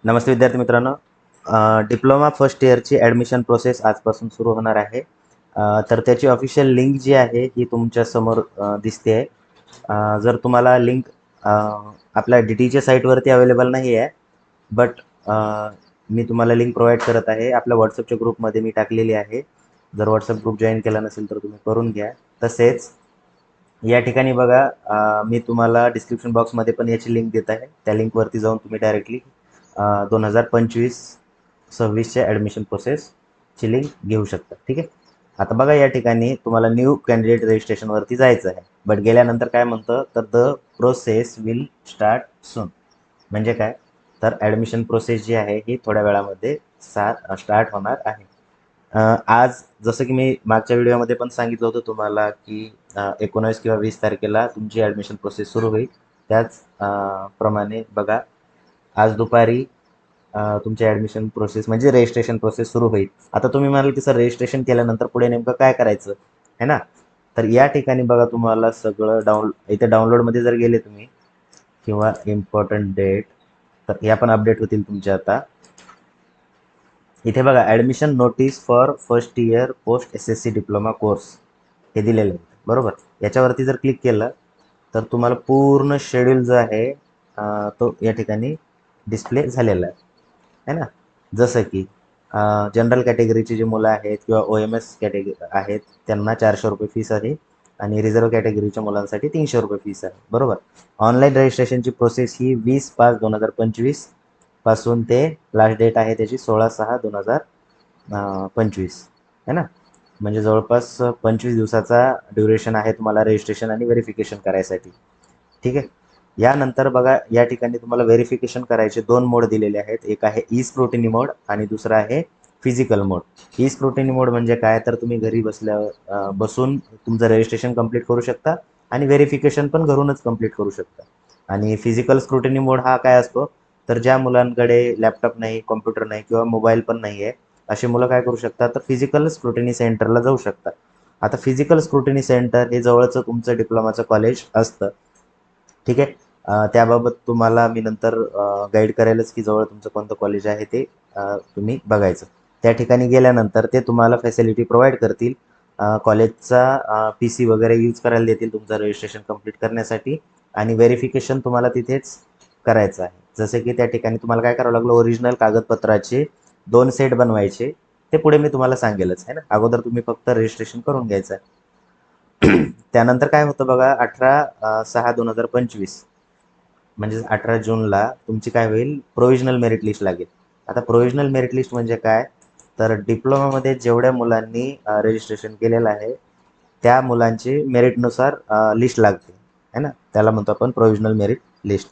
नमस्ते विद्यार्थी मित्रांनो. Diploma first इयरची admission process आजपासून सुरू होणार आहे. तर त्याची ऑफिशियल लिंक जी आहे ही तुमच्यासमोर दिसते आहे. जर तुम्हाला लिंक आपल्या DTच्या साईटवरती अवेलेबल नाही आहे, बट मी तुम्हाला लिंक प्रोव्हाइड करत आहे. आपल्या व्हॉट्सअपच्या ग्रुपमध्ये मी टाकलेली आहे. जर व्हॉट्सअप ग्रुप जॉईन केला नसेल तर तुम्ही करून घ्या. तसेच या ठिकाणी बघा, मी तुम्हाला डिस्क्रिप्शन बॉक्समध्ये पण याची लिंक देत आहे. त्या लिंकवरती जाऊन तुम्ही डायरेक्टली 2025-26च्या ॲडमिशन प्रोसेसची लिंक घेऊ शकता. ठीक आहे. आता बघा, या ठिकाणी तुम्हाला न्यू कॅन्डिडेट रजिस्ट्रेशनवरती जायचं आहे. बट गेल्यानंतर काय म्हणतं, तर द प्रोसेस विल स्टार्ट सून. म्हणजे काय, तर ॲडमिशन प्रोसेस जी आहे ही थोड्या वेळामध्ये स्टार्ट होणार आहे. आज जसं की मी मागच्या व्हिडिओमध्ये पण सांगितलं होतं तुम्हाला की 19 किंवा 20 तारखेला तुमची ॲडमिशन प्रोसेस सुरू होईल. त्याच प्रमाणे बघा, आज दुपारी तुमची ॲडमिशन प्रोसेस म्हणजे रजिस्ट्रेशन प्रोसेस सुरू होईल. आता तुम्ही म्हणाल की सर, रजिस्ट्रेशन केल्यानंतर पुढे नेमकं काय करायचं आहे ना? तर या ठिकाणी बघा, तुम्हाला सगळं इथे डाउनलोडमध्ये जर गेले तुम्ही किंवा इम्पॉर्टंट डेट, तर ह्या पण अपडेट होतील तुमच्या. आता इथे बघा, admission notice for first year post SSC diploma course हे दिलेलं आहे, बरोबर. याच्यावरती जर क्लिक केलं तर तुम्हाला पूर्ण शेड्यूल जो आहे तो या ठिकाणी डिस्प्ले झालेला आहे ना. जसं की जनरल कॅटेगरीची जी मुलं आहेत किंवा OMS कॅटेगरी आहेत त्यांना 400 रुपये फीस आहे आणि रिझर्व कॅटेगरीच्या मुलांसाठी 300 रुपये फीस आहे, बरोबर. ऑनलाईन रजिस्ट्रेशनची प्रोसेस ही 20/5/2025 पासून ते लास्ट डेट आहे त्याची 16/6/2025 आहे ना. म्हणजे जवळपास 25 दिवसाचा ड्युरेशन आहे तुम्हाला रजिस्ट्रेशन आणि व्हेरिफिकेशन करायसाठी. ठीक आहे. यानंतर बघा, या ठिकाणी तुम्हाला व्हेरिफिकेशन करायचे 2 मोड दिलेले आहेत. एक आहे ई स्क्रुटिनी मोड आणि दुसरा आहे फिजिकल मोड. ई स्क्रुटिनी मोड म्हणजे काय, तर तुम्ही घरी बसून तुमचं रजिस्ट्रेशन कंप्लीट करू शकता आणि व्हेरिफिकेशन पण घरूनच कंप्लीट करू शकता. आणि फिजिकल स्क्रुटिनी मोड हा काय असतो, तर ज्या मुलांकडे लॅपटॉप नाही, कॉम्प्युटर नाही किंवा मोबाईल पण नाही आहे, अशी मुलं काय करू शकतात, तर फिजिकल स्क्रुटिनी सेंटरला जाऊ शकतात. आता फिजिकल स्क्रुटिनी सेंटर हे जवळचं तुमचं डिप्लोमाचं कॉलेज असतं. ठीक आहे. त्याबाबत तुम्हाला मी नंतर गाईड करायलाच की जवळ तुमचं कोणतं कॉलेज आहे ते तुम्ही बघायचं. त्या ठिकाणी गेल्यानंतर ते तुम्हाला फॅसिलिटी प्रोव्हाइड करतील. कॉलेजचा PC वगैरे यूज करायला देतील तुमचं रजिस्ट्रेशन कंप्लीट करण्यासाठी आणि व्हेरिफिकेशन तुम्हाला तिथेच करायचं आहे. जसं की त्या ठिकाणी तुम्हाला काय करावं लागलं, ओरिजिनल कागदपत्राचे 2 सेट बनवायचे. ते पुढे मी तुम्हाला सांगेलच आहे ना. अगोदर तुम्ही फक्त रजिस्ट्रेशन करून घ्यायचं आहे. त्यानंतर काय होतं बघा, 18/6/2025 म्हणजे 18 जूनला तुमची काय होईल, प्रोव्हिजनल मेरिट लिस्ट लागेल. आता प्रोव्हिजनल मेरिट लिस्ट म्हणजे काय, तर डिप्लोमामध्ये जेवढ्या मुलांनी रजिस्ट्रेशन केलेलं आहे त्या मुलांची मेरिटनुसार लिस्ट लागते आहे ना. त्याला म्हणतो आपण प्रोव्हिजनल मेरिट लिस्ट.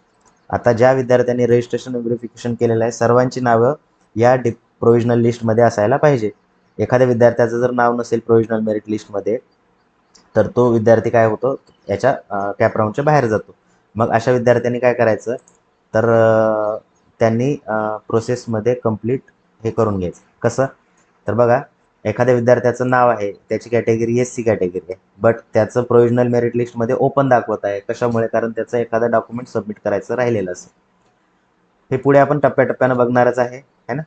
आता ज्या विद्यार्थ्यांनी रजिस्ट्रेशन व्हेरिफिकेशन केलेलं आहे सर्वांची नावं या प्रोव्हिजनल लिस्टमध्ये असायला पाहिजे. एखाद्या विद्यार्थ्याचं जर नाव नसेल प्रोव्हिजनल मेरिट लिस्टमध्ये, तर तो विद्यार्थी काय होतो, याच्या कॅप राऊंडच्या बाहेर जातो. मग अशा विद्यार्थ्यांनी काय करायचं, तर त्यांनी प्रोसेसमध्ये कंप्लीट हे करून घ्यायचं. कसं, तर बघा, एखाद्या विद्यार्थ्याचं नाव आहे, त्याची कॅटेगरी SC कॅटेगरी आहे, बट त्याचं प्रोव्हिजनल मेरिट लिस्टमध्ये ओपन दाखवत आहे. कशामुळे, कारण त्याचं एखादं डॉक्युमेंट सबमिट करायचं राहिलेलं असेल. हे पुढे आपण टप्प्याटप्प्यानं बघणारच आहे ना.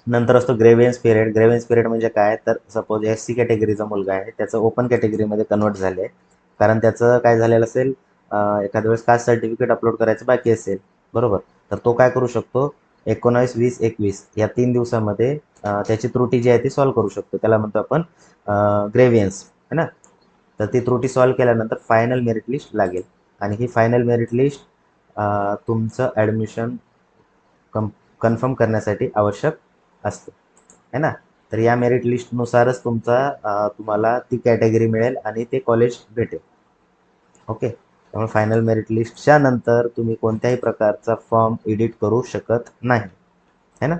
नंतर असतो ग्रेव्हियन्स पिरियड. ग्रेव्हियन्स पिरियड म्हणजे काय, तर सपोज SC कॅटेगरीचा मुलगा आहे, त्याचं ओपन कॅटेगरीमध्ये कन्वर्ट झाले कारण त्याचं काय झालेलं असेल, एखाद्या वेळेस कास्ट सर्टिफिकेट अपलोड करायचं बाकी असेल, बरोबर. तर तो काय करू शकतो, 19, 20, 21 या 3 दिवसामध्ये त्याची त्रुटी जी आहे ती सॉल्व्ह करू शकतो. त्याला म्हणतो आपण ग्रेव्हियन्स है ना. तर ती त्रुटी सॉल्व्ह केल्यानंतर फायनल मेरिट लिस्ट लागेल आणि ही फायनल मेरिट लिस्ट तुमचं ॲडमिशन कन्फर्म करण्यासाठी आवश्यक असते है ना. तर या मेरिट लिस्टनुसारच तुम्हाला ती कॅटेगरी मिळेल आणि ते कॉलेज भेटेल. ओके. त्यामुळे फायनल मेरिट लिस्टच्या नंतर तुम्ही कोणत्याही प्रकारचा फॉर्म एडिट करू शकत नाही है ना.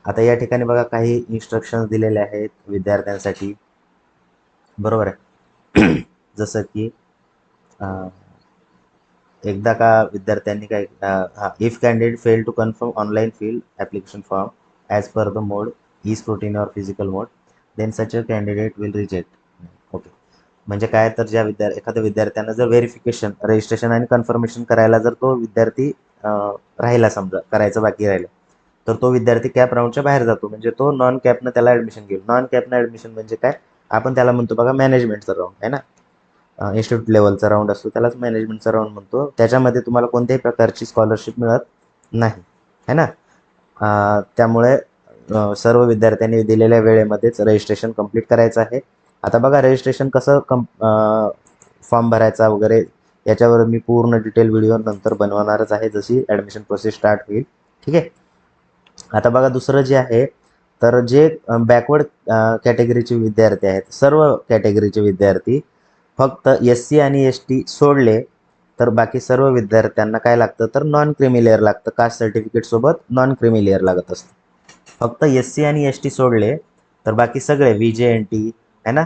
आता या ठिकाणी बघा, काही इन्स्ट्रक्शन्स दिलेले आहेत विद्यार्थ्यांसाठी, बरोबर आहे. जसं की एकदा का विद्यार्थ्यांनी काय, if candidate fail to confirm online field application form as per the mode e scrutiny or physical mode, then such a candidate will reject. Okay. म्हणजे काय, तर एखाद्या विद्यार्थ्यानं जर रजिस्ट्रेशन आणि कन्फर्मेशन करायला जर तो विद्यार्थी राहिला, समजा करायचं बाकी राहिलं, तर तो विद्यार्थी कॅप राऊंडच्या बाहेर जातो, म्हणजे तो नॉन कॅपनं त्याला ॲडमिशन घेईल. नॉन कॅपनं ॲडमिशन म्हणजे काय, आपण त्याला म्हणतो बघा मॅनेजमेंटचा राऊंड आहे ना, इन्स्टिट्यूट लेवलचा राऊंड असतो त्यालाच मॅनेजमेंटचा राऊंड म्हणतो. त्याच्यामध्ये तुम्हाला कोणत्याही प्रकारची स्कॉलरशिप मिळत नाही है ना. त्यामुळे सर्व विद्यार्थ्यांनी दिलेल्या वेळेमध्येच रजिस्ट्रेशन कंप्लीट करायचं आहे. आता बघा रजिस्ट्रेशन कसं फॉर्म भरायचा वगैरे याच्यावर मी पूर्ण डिटेल व्हिडिओ नंतर बनवणारच आहे, जशी ॲडमिशन प्रोसेस स्टार्ट होईल. ठीक आहे. आता बघा दुसरं जे आहे, तर जे बॅकवर्ड कॅटेगरीचे विद्यार्थी आहेत, सर्व कॅटेगरीचे विद्यार्थी, फक्त SC आणि ST सोडले तर बाकी सर्व विद्यार्थ्यांना काय लागतं, तर नॉन क्रिमी लेअर लागतं. कास्ट सर्टिफिकेट सोबत नॉन क्रिमी लेअर लागत असतं. फक्त SC आणि ST सोडले तर बाकी सगळे VJNT है ना,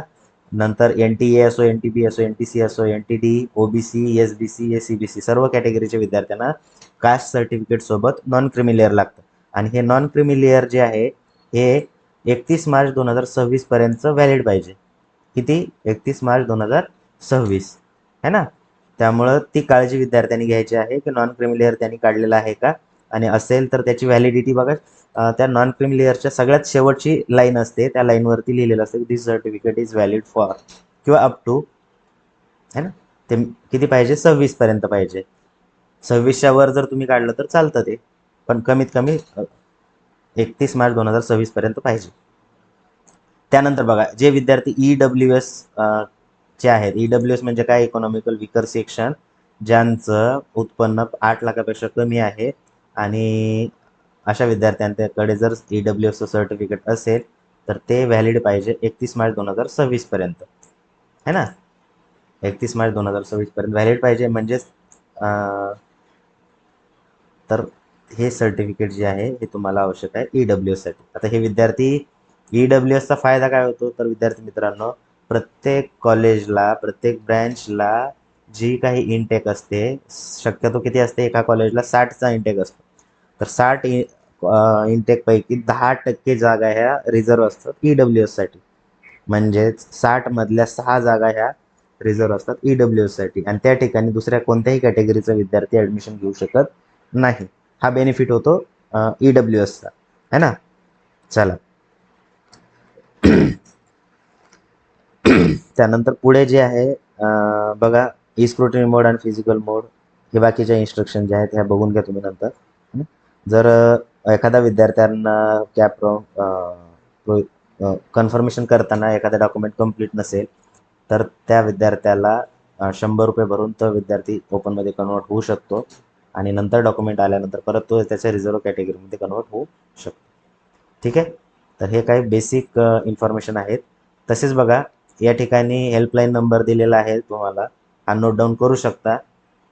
नंतर NTA असो, NTB असो, NTC असो, NTD, OBC, SBC, SCBC सर्व कॅटेगरीच्या विद्यार्थ्यांना कास्ट सर्टिफिकेट सोबत नॉन क्रिमी लेअर लागतं. आणि हे नॉन क्रिमी लेअर जे आहे हे 31 मार्च 2026 पर्यंत व्हॅलिड पाहिजे. किती? 31 मार्च 2026 है ना. त्यामुळं ती काळजी विद्यार्थ्यांनी घ्यायची आहे की नॉन क्रिमी लेअर त्यांनी काढलेला आहे का, आणि असेल तर त्याची व्हॅलिडिटी बघा. त्या नॉन क्रिमी लेअरच्या सगळ्यात शेवटची लाईन असते, त्या लाईनवरती लिहिलेलं असतं दिस सर्टिफिकेट इज व्हॅलिड फॉर किंवा अप टू है ना. ते किती पाहिजे? 26 पर्यंत पाहिजे. 26च्या वर जर तुम्ही काढलं तर चालतं ते, पण कमीत कमी 31 मार्च 2026 पर्यंत पाहिजे. त्यानंतर बघा जे विद्यार्थी EWS चे आहेत, EWS म्हणजे काय, इकॉनॉमिकल विकर सेक्शन, ज्यांचं उत्पन्न 8 लाखापेक्षा कमी आहे आणि अशा विद्यार्थ्यांच्याकडे जर EWS सर्टिफिकेट असेल तर ते व्हॅलिड पाहिजे 31 मार्च 2026 पर्यंत है ना. 31 मार्च 2026 पर्यंत व्हॅलिड पाहिजे. म्हणजेच तर हे सर्टिफिकेट जे आहे हे तुम्हाला आवश्यक आहे EWS साठी. आता हे विद्यार्थी EWS चा फायदा काय होतो, तर विद्यार्थी मित्रांनो, प्रत्येक कॉलेजला, प्रत्येक ब्रँचला जी काही इनटेक असते, शक्यतो किती असते, एका कॉलेजला 60चा इनटेक असतो. तर 60 इनटेकपैकी 10% जागा ह्या रिझर्व असतात EWS साठी. म्हणजेच 60 मधल्या 6 जागा ह्या रिझर्व असतात EWS साठी, आणि त्या ठिकाणी दुसऱ्या कोणत्याही कॅटेगरीचा विद्यार्थी ॲडमिशन घेऊ शकत नाही. हा बेनिफिट होतो EWSचा है ना. चला त्यानंतर पुढे जे आहे बघा, स्क्रुटनी मोड आणि फिजिकल मोड हे बाकीच्या इन्स्ट्रक्शन जे आहेत ह्या बघून घ्या तुम्ही नंतर. जर एखादा विद्यार्थ्यांना कॅप कन्फर्मेशन करताना एखादा डॉक्युमेंट कंप्लीट नसेल तर त्या विद्यार्थ्याला 100 रुपये भरून तो विद्यार्थी ओपनमध्ये कन्वर्ट होऊ शकतो, आणि नंतर डॉक्युमेंट आल्यानंतर परत तो त्याच्या रिझर्व कॅटेगरीमध्ये कन्वर्ट होऊ शकतो. ठीक आहे. तर हे काही बेसिक इन्फॉर्मेशन आहेत. तसेच बघा या ठिकाणी हेल्पलाईन नंबर दिलेला आहे, तुम्हाला हा नोट डाऊन करू शकता.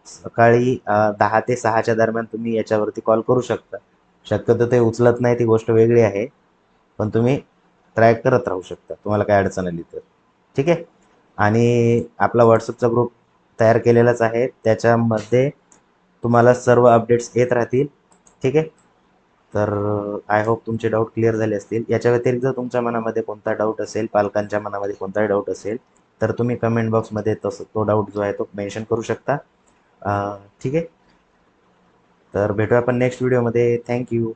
सकाळी 10 ते 6च्या दरम्यान तुम्ही याच्यावरती कॉल करू शकता. शक्यतो ते उचलत नाही ती गोष्ट वेगळी आहे, पण तुम्ही ट्राय करत राहू शकता तुम्हाला काय अडचण आली तर. ठीक आहे. आणि आपला व्हॉट्सअपचा ग्रुप तयार केलेलाच आहे, त्याच्यामध्ये तुम्हाला सर्व अपडेट्स येत राहतील. ठीक आहे. तर आय होप तुमचे डाऊट क्लिअर झाले असतील. याच्या व्यतिरिक्त जर तुमच्या मनामध्ये कोणता डाऊट असेल, पालकांच्या मनामध्ये कोणताही डाऊट असेल, तर तुम्ही कमेंट बॉक्समध्ये तो डाऊट जो आहे तो मेन्शन करू शकता. ठीक आहे. तर भेटूया आपण नेक्स्ट व्हिडिओमध्ये. थँक्यू.